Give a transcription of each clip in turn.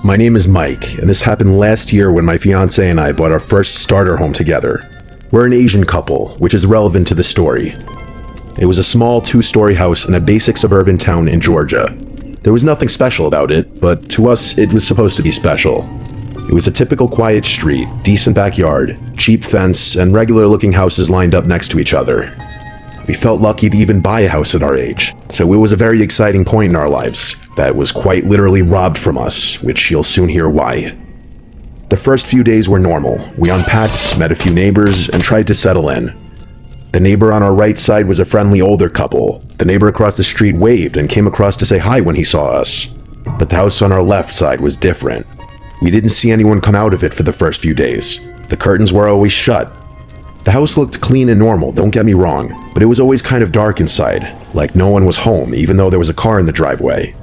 My name is Mike, and this happened last year when my fiancé and I bought our first starter home together. We're an Asian couple, which is relevant to the story. It was a small 2-story house in a basic suburban town in Georgia. There was nothing special about it, but to us it was supposed to be special. It was a typical quiet street, decent backyard, cheap fence, and regular-looking houses lined up next to each other. We felt lucky to even buy a house at our age, so it was a very exciting point in our lives that was quite literally robbed from us, which you'll soon hear why. The first few days were normal. We unpacked, met a few neighbors, and tried to settle in. The neighbor on our right side was a friendly older couple. The neighbor across the street waved and came across to say hi when he saw us. But the house on our left side was different. We didn't see anyone come out of it for the first few days. The curtains were always shut. The house looked clean and normal, don't get me wrong, but it was always kind of dark inside, like no one was home even though there was a car in the driveway.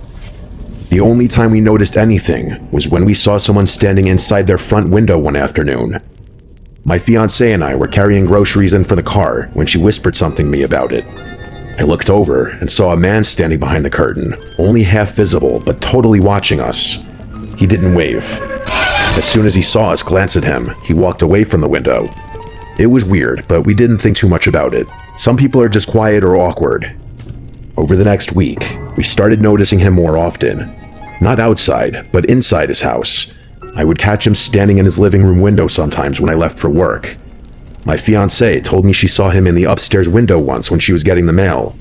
The only time we noticed anything was when we saw someone standing inside their front window one afternoon. My fiancée and I were carrying groceries in for the car when she whispered something to me about it. I looked over and saw a man standing behind the curtain, only half visible but totally watching us. He didn't wave. As soon as he saw us glance at him, he walked away from the window. It was weird, but we didn't think too much about it. Some people are just quiet or awkward. Over the next week, we started noticing him more often. Not outside, but inside his house. I would catch him standing in his living room window sometimes when I left for work. My fiancée told me she saw him in the upstairs window once when she was getting the mail.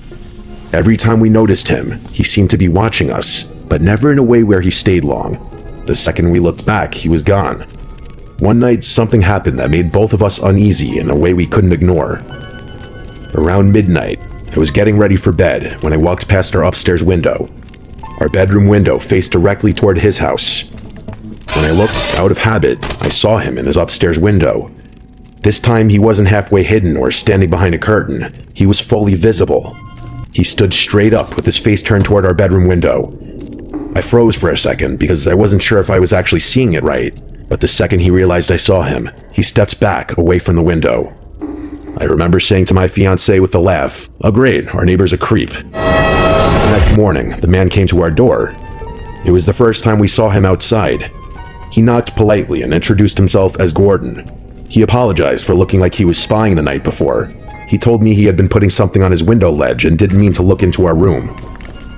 Every time we noticed him, he seemed to be watching us, but never in a way where he stayed long. The second we looked back, he was gone. One night, something happened that made both of us uneasy in a way we couldn't ignore. Around midnight, I was getting ready for bed when I walked past our upstairs window. Our bedroom window faced directly toward his house. When I looked, out of habit, I saw him in his upstairs window. This time, he wasn't halfway hidden or standing behind a curtain. He was fully visible. He stood straight up with his face turned toward our bedroom window. I froze for a second because I wasn't sure if I was actually seeing it right. But the second he realized I saw him, he stepped back away from the window. I remember saying to my fiancée with a laugh, "Oh great, our neighbor's a creep." The next morning, the man came to our door. It was the first time we saw him outside. He knocked politely and introduced himself as Gordon. He apologized for looking like he was spying the night before. He told me he had been putting something on his window ledge and didn't mean to look into our room.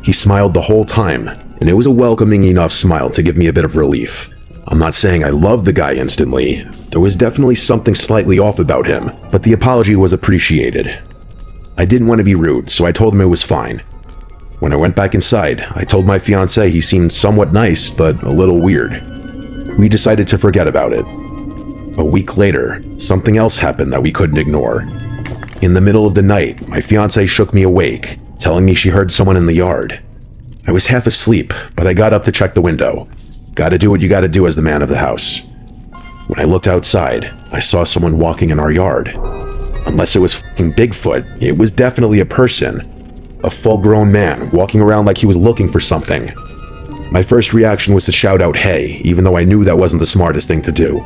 He smiled the whole time, and it was a welcoming enough smile to give me a bit of relief. I'm not saying I loved the guy instantly. There was definitely something slightly off about him, but the apology was appreciated. I didn't want to be rude, so I told him it was fine. When I went back inside, I told my fiancé he seemed somewhat nice, but a little weird. We decided to forget about it. A week later, something else happened that we couldn't ignore. In the middle of the night, my fiancé shook me awake, telling me she heard someone in the yard. I was half asleep, but I got up to check the window. Gotta do what you gotta do as the man of the house. When I looked outside, I saw someone walking in our yard. Unless it was fucking Bigfoot, it was definitely a person. A full-grown man walking around like he was looking for something. My first reaction was to shout out "hey," even though I knew that wasn't the smartest thing to do.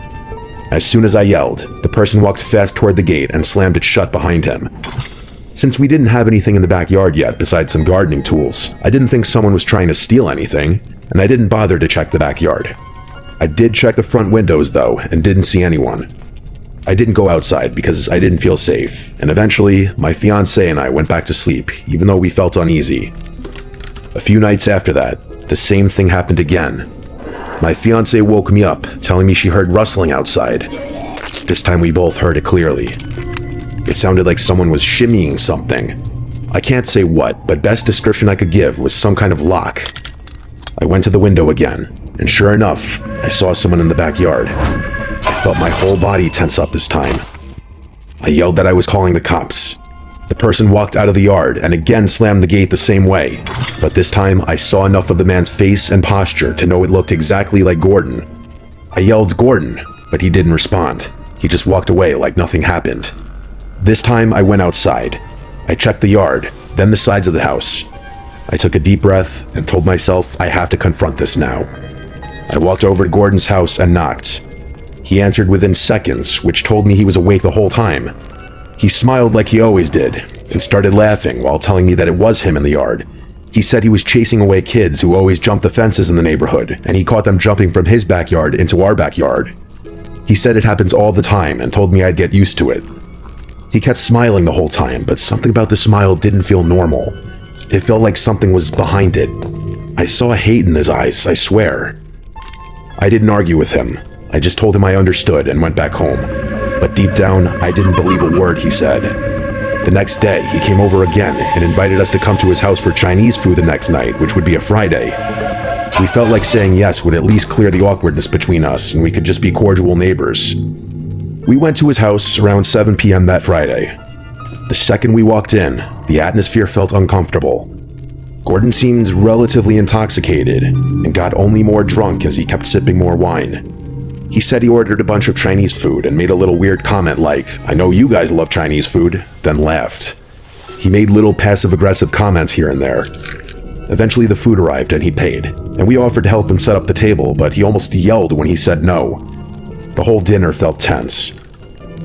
As soon as I yelled, the person walked fast toward the gate and slammed it shut behind him. Since we didn't have anything in the backyard yet besides some gardening tools, I didn't think someone was trying to steal anything, and I didn't bother to check the backyard. I did check the front windows though, and didn't see anyone. I didn't go outside because I didn't feel safe, and eventually, my fiancé and I went back to sleep, even though we felt uneasy. A few nights after that, the same thing happened again. My fiancé woke me up, telling me she heard rustling outside. This time we both heard it clearly. It sounded like someone was shimmying something. I can't say what, but best description I could give was some kind of lock. I went to the window again, and sure enough, I saw someone in the backyard. I felt my whole body tense up this time. I yelled that I was calling the cops. The person walked out of the yard and again slammed the gate the same way, but this time I saw enough of the man's face and posture to know it looked exactly like Gordon. I yelled "Gordon," but he didn't respond. He just walked away like nothing happened. This time I went outside. I checked the yard, then the sides of the house. I took a deep breath and told myself I have to confront this now. I walked over to Gordon's house and knocked. He answered within seconds, which told me he was awake the whole time. He smiled like he always did, and started laughing while telling me that it was him in the yard. He said he was chasing away kids who always jumped the fences in the neighborhood, and he caught them jumping from his backyard into our backyard. He said it happens all the time and told me I'd get used to it. He kept smiling the whole time, but something about the smile didn't feel normal. It felt like something was behind it. I saw hate in his eyes, I swear. I didn't argue with him. I just told him I understood and went back home. But deep down, I didn't believe a word he said. The next day, he came over again and invited us to come to his house for Chinese food the next night, which would be a Friday. We felt like saying yes would at least clear the awkwardness between us, and we could just be cordial neighbors. We went to his house around 7 p.m. that Friday. The second we walked in, the atmosphere felt uncomfortable. Gordon seemed relatively intoxicated and got only more drunk as he kept sipping more wine. He said he ordered a bunch of Chinese food and made a little weird comment like, "I know you guys love Chinese food," then laughed. He made little passive-aggressive comments here and there. Eventually the food arrived and he paid, and we offered to help him set up the table, but he almost yelled when he said no. The whole dinner felt tense.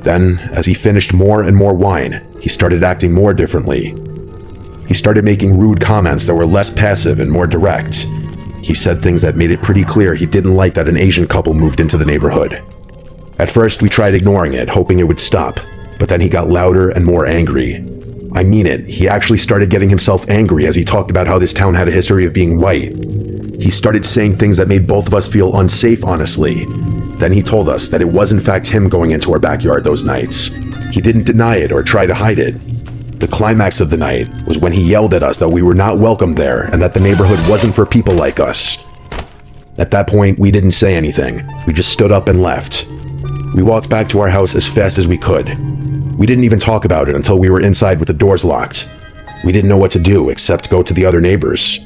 Then, as he finished more and more wine, he started acting more differently. He started making rude comments that were less passive and more direct. He said things that made it pretty clear he didn't like that an Asian couple moved into the neighborhood. At first, we tried ignoring it, hoping it would stop, but then he got louder and more angry. I mean it, he actually started getting himself angry as he talked about how this town had a history of being white. He started saying things that made both of us feel unsafe, honestly. Then he told us that it was in fact him going into our backyard those nights. He didn't deny it or try to hide it. The climax of the night was when he yelled at us that we were not welcome there and that the neighborhood wasn't for people like us. At that point, we didn't say anything. We just stood up and left. We walked back to our house as fast as we could. We didn't even talk about it until we were inside with the doors locked. We didn't know what to do except go to the other neighbors.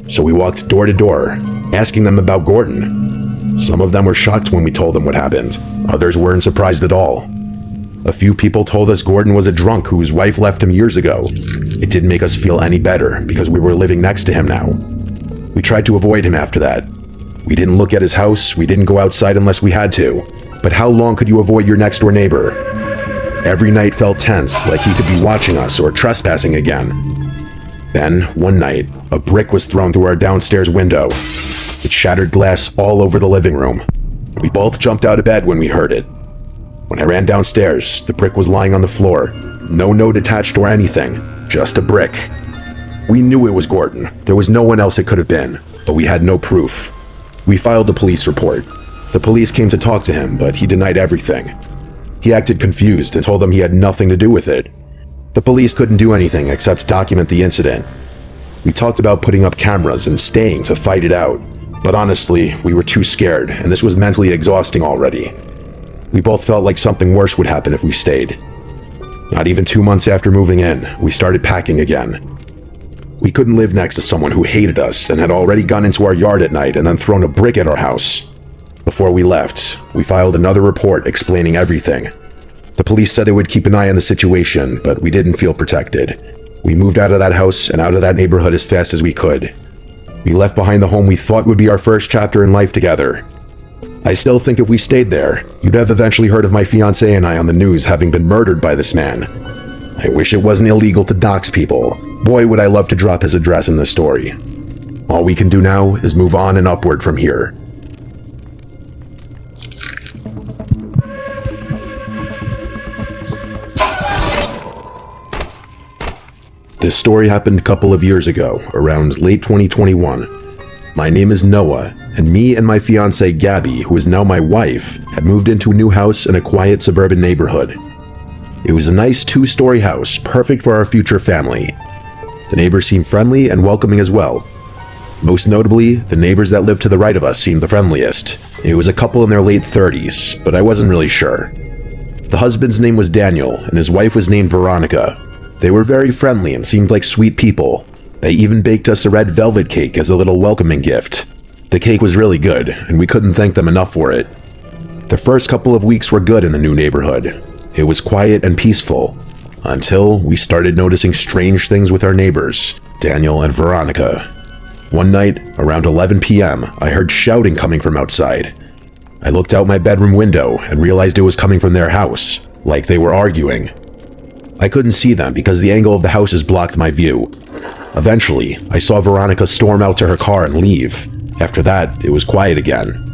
So we walked door to door, asking them about Gordon. Some of them were shocked when we told them what happened. Others weren't surprised at all. A few people told us Gordon was a drunk whose wife left him years ago. It didn't make us feel any better because we were living next to him now. We tried to avoid him after that. We didn't look at his house, we didn't go outside unless we had to. But how long could you avoid your next door neighbor? Every night felt tense, like he could be watching us or trespassing again. Then, one night, a brick was thrown through our downstairs window. It shattered glass all over the living room. We both jumped out of bed when we heard it. When I ran downstairs, the brick was lying on the floor. No note attached or anything, just a brick. We knew it was Gordon. There was no one else it could have been, but we had no proof. We filed a police report. The police came to talk to him, but he denied everything. He acted confused and told them he had nothing to do with it. The police couldn't do anything except document the incident. We talked about putting up cameras and staying to fight it out, but honestly, we were too scared, and this was mentally exhausting already. We both felt like something worse would happen if we stayed. Not even 2 months after moving in, we started packing again. We couldn't live next to someone who hated us and had already gone into our yard at night and then thrown a brick at our house. Before we left, we filed another report explaining everything. The police said they would keep an eye on the situation, but we didn't feel protected. We moved out of that house and out of that neighborhood as fast as we could. We left behind the home we thought would be our first chapter in life together. I still think if we stayed there, you'd have eventually heard of my fiancé and I on the news having been murdered by this man. I wish it wasn't illegal to dox people. Boy, would I love to drop his address in this story. All we can do now is move on and upward from here. This story happened a couple of years ago, around late 2021. My name is Noah, and me and my fiancée Gabby, who is now my wife, had moved into a new house in a quiet suburban neighborhood. It was a nice 2-story house, perfect for our future family. The neighbors seemed friendly and welcoming as well. Most notably, the neighbors that lived to the right of us seemed the friendliest. It was a couple in their late 30s, but I wasn't really sure. The husband's name was Daniel, and his wife was named Veronica. They were very friendly and seemed like sweet people. They even baked us a red velvet cake as a little welcoming gift. The cake was really good, and we couldn't thank them enough for it. The first couple of weeks were good in the new neighborhood. It was quiet and peaceful, until we started noticing strange things with our neighbors, Daniel and Veronica. One night, around 11 p.m., I heard shouting coming from outside. I looked out my bedroom window and realized it was coming from their house, like they were arguing. I couldn't see them because the angle of the houses blocked my view. Eventually, I saw Veronica storm out to her car and leave. After that, it was quiet again.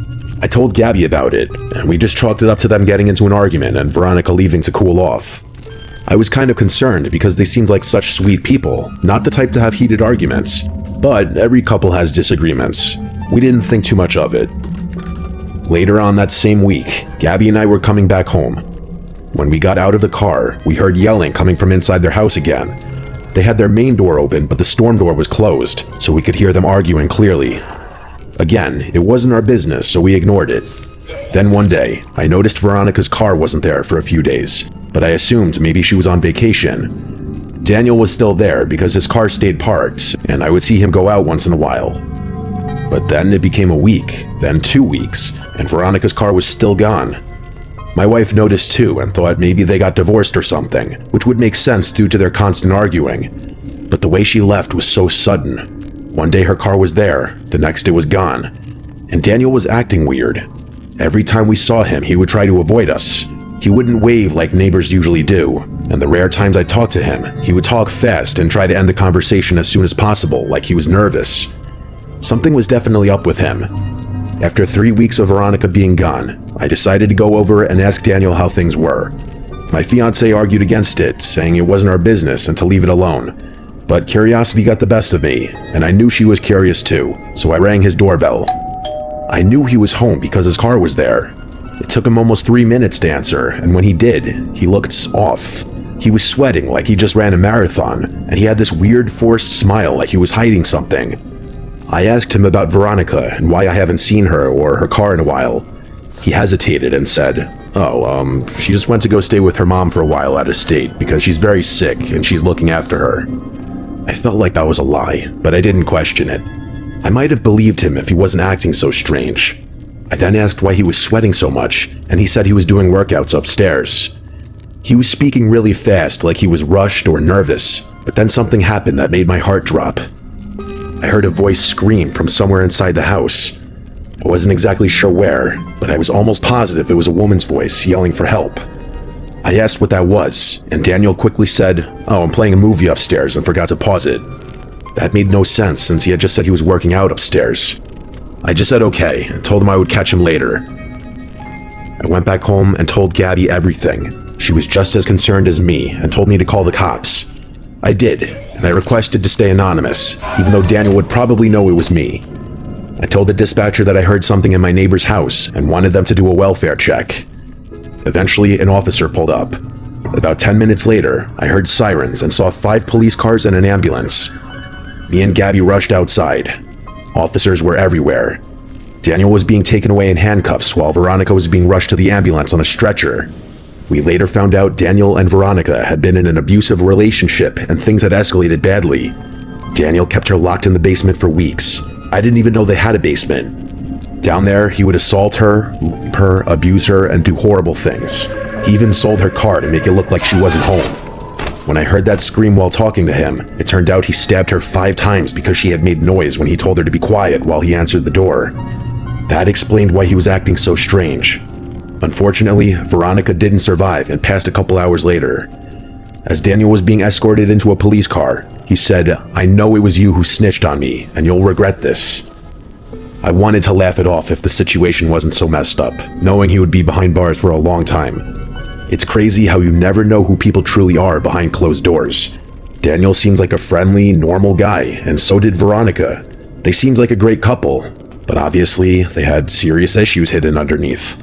I told Gabby about it, and we just chalked it up to them getting into an argument and Veronica leaving to cool off. I was kind of concerned because they seemed like such sweet people, not the type to have heated arguments. But every couple has disagreements. We didn't think too much of it. Later on that same week, Gabby and I were coming back home. When we got out of the car, we heard yelling coming from inside their house again. They had their main door open, but the storm door was closed, so we could hear them arguing clearly. Again, it wasn't our business, so we ignored it. Then one day, I noticed Veronica's car wasn't there for a few days, but I assumed maybe she was on vacation. Daniel was still there because his car stayed parked, and I would see him go out once in a while. But then it became a week, then 2 weeks, and Veronica's car was still gone. My wife noticed too and thought maybe they got divorced or something, which would make sense due to their constant arguing. But the way she left was so sudden. One day her car was there, the next it was gone. And Daniel was acting weird. Every time we saw him, he would try to avoid us. He wouldn't wave like neighbors usually do, and the rare times I talked to him, he would talk fast and try to end the conversation as soon as possible, like he was nervous. Something was definitely up with him. After 3 weeks of Veronica being gone, I decided to go over and ask Daniel how things were. My fiancé argued against it, saying it wasn't our business and to leave it alone. But curiosity got the best of me, and I knew she was curious too, so I rang his doorbell. I knew he was home because his car was there. It took him almost 3 minutes to answer, and when he did, he looked off. He was sweating like he just ran a marathon, and he had this weird forced smile like he was hiding something. I asked him about Veronica and why I haven't seen her or her car in a while. He hesitated and said, she just went to go stay with her mom for a while out of state because she's very sick and she's looking after her. I felt like that was a lie, but I didn't question it. I might have believed him if he wasn't acting so strange. I then asked why he was sweating so much, and he said he was doing workouts upstairs. He was speaking really fast, like he was rushed or nervous, but then something happened that made my heart drop. I heard a voice scream from somewhere inside the house. I wasn't exactly sure where, but I was almost positive it was a woman's voice yelling for help. I asked what that was, and Daniel quickly said, I'm playing a movie upstairs and forgot to pause it. That made no sense since he had just said he was working out upstairs. I just said okay and told him I would catch him later. I went back home and told Gabby everything. She was just as concerned as me and told me to call the cops. I did, and I requested to stay anonymous, even though Daniel would probably know it was me. I told the dispatcher that I heard something in my neighbor's house and wanted them to do a welfare check. Eventually, an officer pulled up. About 10 minutes later, I heard sirens and saw 5 police cars and an ambulance. Me and Gabby rushed outside. Officers were everywhere. Daniel was being taken away in handcuffs while Veronica was being rushed to the ambulance on a stretcher. We later found out Daniel and Veronica had been in an abusive relationship and things had escalated badly. Daniel kept her locked in the basement for weeks. I didn't even know they had a basement. Down there, he would assault her, rape her, abuse her, and do horrible things. He even sold her car to make it look like she wasn't home. When I heard that scream while talking to him, it turned out he stabbed her 5 times because she had made noise when he told her to be quiet while he answered the door. That explained why he was acting so strange. Unfortunately, Veronica didn't survive and passed a couple hours later. As Daniel was being escorted into a police car, he said, "I know it was you who snitched on me, and you'll regret this." I wanted to laugh it off if the situation wasn't so messed up, knowing he would be behind bars for a long time. It's crazy how you never know who people truly are behind closed doors. Daniel seemed like a friendly, normal guy, and so did Veronica. They seemed like a great couple, but obviously they had serious issues hidden underneath.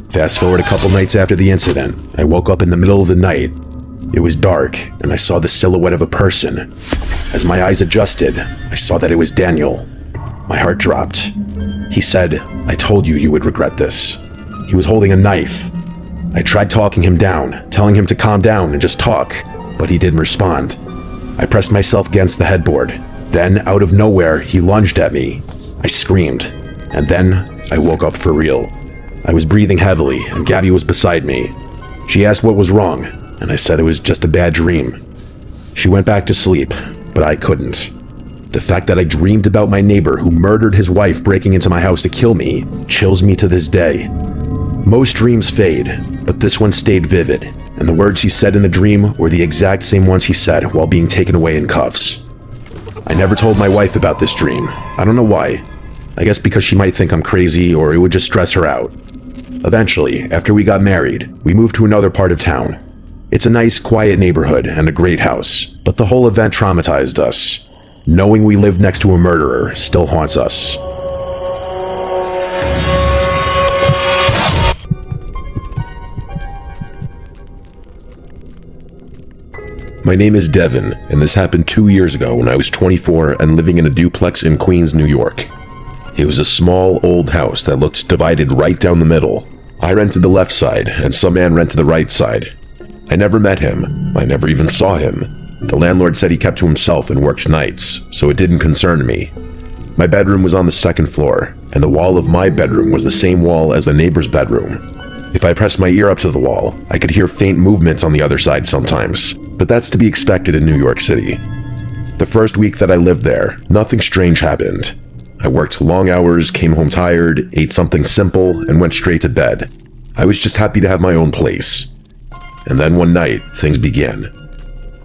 Fast forward a couple nights after the incident, I woke up in the middle of the night. It was dark, and I saw the silhouette of a person. As my eyes adjusted, I saw that it was Daniel. My heart dropped. He said, "I told you you would regret this." He was holding a knife. I tried talking him down, telling him to calm down and just talk, but he didn't respond. I pressed myself against the headboard. Then, out of nowhere, he lunged at me. I screamed, and then I woke up for real. I was breathing heavily, and Gabby was beside me. She asked what was wrong, and I said it was just a bad dream. She went back to sleep, but I couldn't. The fact that I dreamed about my neighbor who murdered his wife breaking into my house to kill me chills me to this day. Most dreams fade, but this one stayed vivid, and the words he said in the dream were the exact same ones he said while being taken away in cuffs. I never told my wife about this dream. I don't know why. I guess because she might think I'm crazy or it would just stress her out. Eventually, after we got married, we moved to another part of town. It's a nice, quiet neighborhood and a great house, but the whole event traumatized us. Knowing we lived next to a murderer still haunts us. My name is Devin, and this happened 2 years ago when I was 24 and living in a duplex in Queens, New York. It was a small, old house that looked divided right down the middle. I rented the left side, and some man rented the right side. I never met him. I never even saw him. The landlord said he kept to himself and worked nights, so it didn't concern me. My bedroom was on the second floor, and the wall of my bedroom was the same wall as the neighbor's bedroom. If I pressed my ear up to the wall, I could hear faint movements on the other side sometimes, but that's to be expected in New York City. The first week that I lived there, nothing strange happened. I worked long hours, came home tired, ate something simple, and went straight to bed. I was just happy to have my own place. And then one night, things began.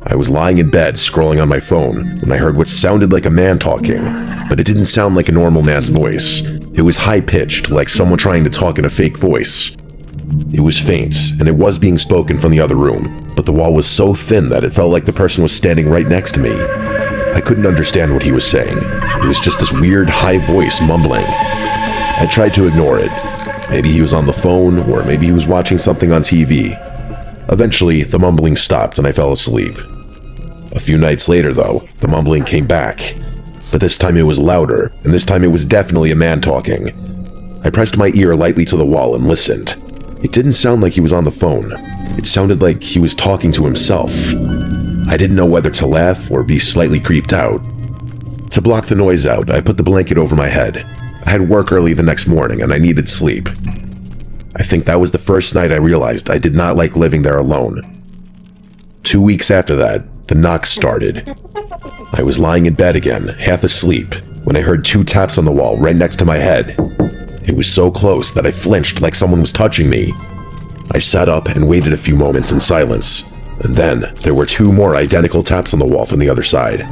I was lying in bed, scrolling on my phone, when I heard what sounded like a man talking, but it didn't sound like a normal man's voice. It was high-pitched, like someone trying to talk in a fake voice. It was faint, and it was being spoken from the other room, but the wall was so thin that it felt like the person was standing right next to me. I couldn't understand what he was saying. It was just this weird high voice mumbling. I tried to ignore it. Maybe he was on the phone, or maybe he was watching something on TV. Eventually, the mumbling stopped and I fell asleep. A few nights later, though, the mumbling came back. But this time it was louder, and this time it was definitely a man talking. I pressed my ear lightly to the wall and listened. It didn't sound like he was on the phone. It sounded like he was talking to himself. I didn't know whether to laugh or be slightly creeped out. To block the noise out, I put the blanket over my head. I had work early the next morning and I needed sleep. I think that was the first night I realized I did not like living there alone. 2 weeks after that, the knocks started. I was lying in bed again, half asleep, when I heard 2 taps on the wall right next to my head. It was so close that I flinched like someone was touching me. I sat up and waited a few moments in silence. And then, there were 2 more identical taps on the wall from the other side.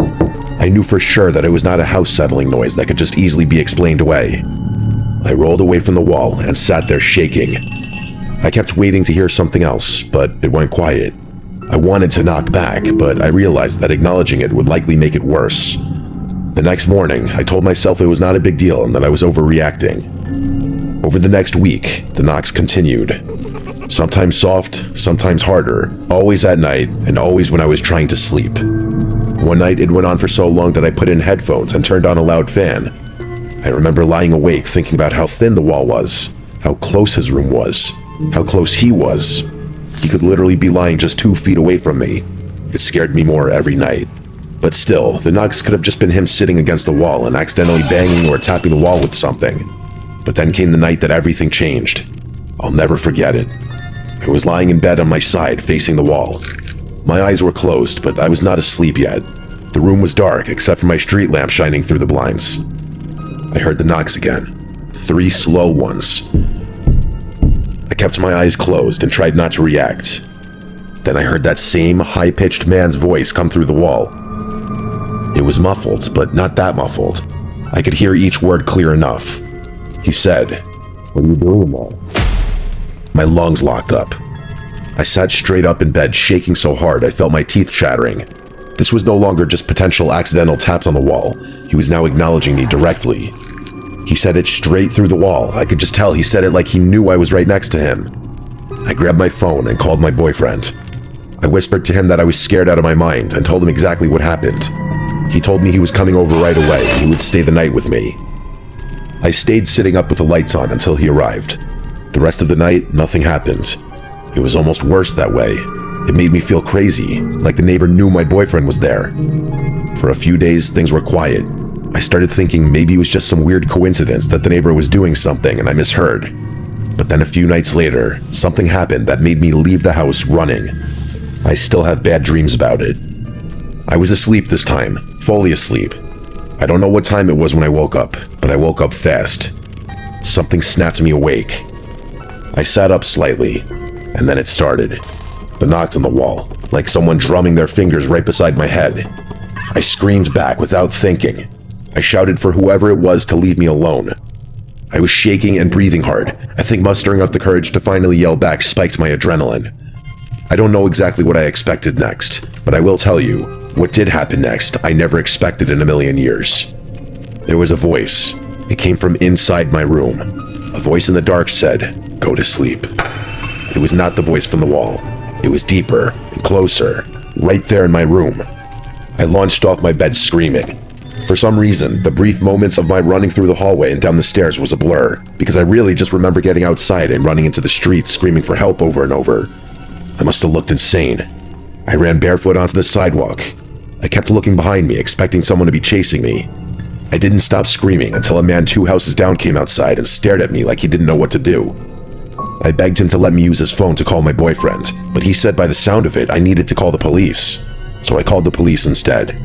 I knew for sure that it was not a house settling noise that could just easily be explained away. I rolled away from the wall and sat there shaking. I kept waiting to hear something else, but it went quiet. I wanted to knock back, but I realized that acknowledging it would likely make it worse. The next morning, I told myself it was not a big deal and that I was overreacting. Over the next week, the knocks continued. Sometimes soft, sometimes harder, always at night, and always when I was trying to sleep. One night it went on for so long that I put in headphones and turned on a loud fan. I remember lying awake thinking about how thin the wall was, how close his room was, how close he was. He could literally be lying just 2 feet away from me. It scared me more every night. But still, the knocks could have just been him sitting against the wall and accidentally banging or tapping the wall with something. But then came the night that everything changed. I'll never forget it. I was lying in bed on my side, facing the wall. My eyes were closed, but I was not asleep yet. The room was dark, except for my street lamp shining through the blinds. I heard the knocks again. 3 slow ones. I kept my eyes closed and tried not to react. Then I heard that same high-pitched man's voice come through the wall. It was muffled, but not that muffled. I could hear each word clear enough. He said, "What are you doing there?" My lungs locked up. I sat straight up in bed, shaking so hard I felt my teeth chattering. This was no longer just potential accidental taps on the wall. He was now acknowledging me directly. He said it straight through the wall. I could just tell he said it like he knew I was right next to him. I grabbed my phone and called my boyfriend. I whispered to him that I was scared out of my mind and told him exactly what happened. He told me he was coming over right away and he would stay the night with me. I stayed sitting up with the lights on until he arrived. The rest of the night, nothing happened. It was almost worse that way. It made me feel crazy, like the neighbor knew my boyfriend was there. For a few days, things were quiet. I started thinking maybe it was just some weird coincidence that the neighbor was doing something and I misheard. But then a few nights later, something happened that made me leave the house running. I still have bad dreams about it. I was asleep this time, fully asleep. I don't know what time it was when I woke up, but I woke up fast. Something snapped me awake. I sat up slightly, and then it started. The knocks on the wall, like someone drumming their fingers right beside my head. I screamed back without thinking. I shouted for whoever it was to leave me alone. I was shaking and breathing hard. I think mustering up the courage to finally yell back spiked my adrenaline. I don't know exactly what I expected next, but I will tell you, what did happen next I never expected in a million years. There was a voice. It came from inside my room. A voice in the dark said, "Go to sleep." It was not the voice from the wall. It was deeper and closer, right there in my room. I launched off my bed screaming. For some reason, the brief moments of my running through the hallway and down the stairs was a blur, because I really just remember getting outside and running into the streets screaming for help over and over. I must have looked insane. I ran barefoot onto the sidewalk. I kept looking behind me, expecting someone to be chasing me. I didn't stop screaming until a man 2 houses down came outside and stared at me like he didn't know what to do. I begged him to let me use his phone to call my boyfriend, but he said by the sound of it I needed to call the police. So I called the police instead.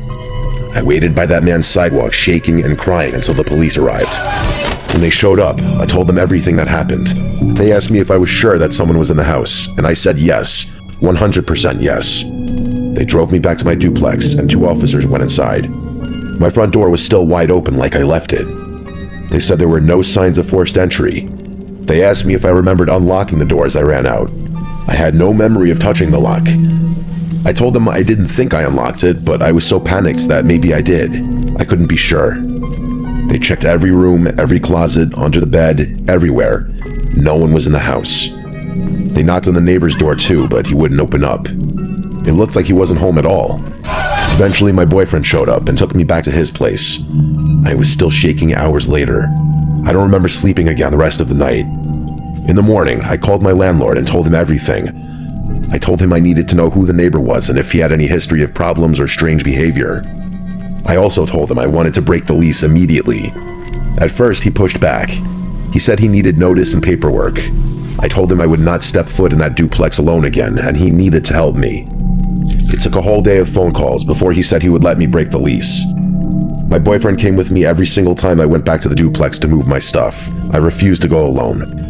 I waited by that man's sidewalk shaking and crying until the police arrived. When they showed up, I told them everything that happened. They asked me if I was sure that someone was in the house, and I said yes, 100% yes. They drove me back to my duplex, and 2 officers went inside. My front door was still wide open like I left it. They said there were no signs of forced entry. They asked me if I remembered unlocking the door as I ran out. I had no memory of touching the lock. I told them I didn't think I unlocked it, but I was so panicked that maybe I did. I couldn't be sure. They checked every room, every closet, under the bed, everywhere. No one was in the house. They knocked on the neighbor's door too, but he wouldn't open up. It looked like he wasn't home at all. Eventually, my boyfriend showed up and took me back to his place. I was still shaking hours later. I don't remember sleeping again the rest of the night. In the morning, I called my landlord and told him everything. I told him I needed to know who the neighbor was and if he had any history of problems or strange behavior. I also told him I wanted to break the lease immediately. At first, he pushed back. He said he needed notice and paperwork. I told him I would not step foot in that duplex alone again, and he needed to help me. It took a whole day of phone calls before he said he would let me break the lease. My boyfriend came with me every single time I went back to the duplex to move my stuff. I refused to go alone.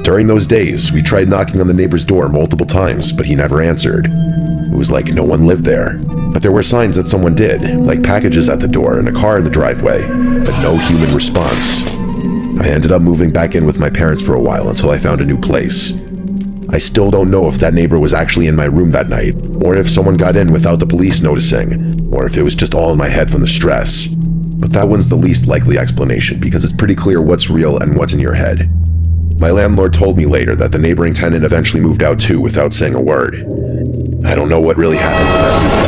During those days, we tried knocking on the neighbor's door multiple times, but he never answered. It was like no one lived there. But there were signs that someone did, like packages at the door and a car in the driveway, but no human response. I ended up moving back in with my parents for a while until I found a new place. I still don't know if that neighbor was actually in my room that night, or if someone got in without the police noticing, or if it was just all in my head from the stress. But that one's the least likely explanation because it's pretty clear what's real and what's in your head. My landlord told me later that the neighboring tenant eventually moved out too without saying a word. I don't know what really happened to that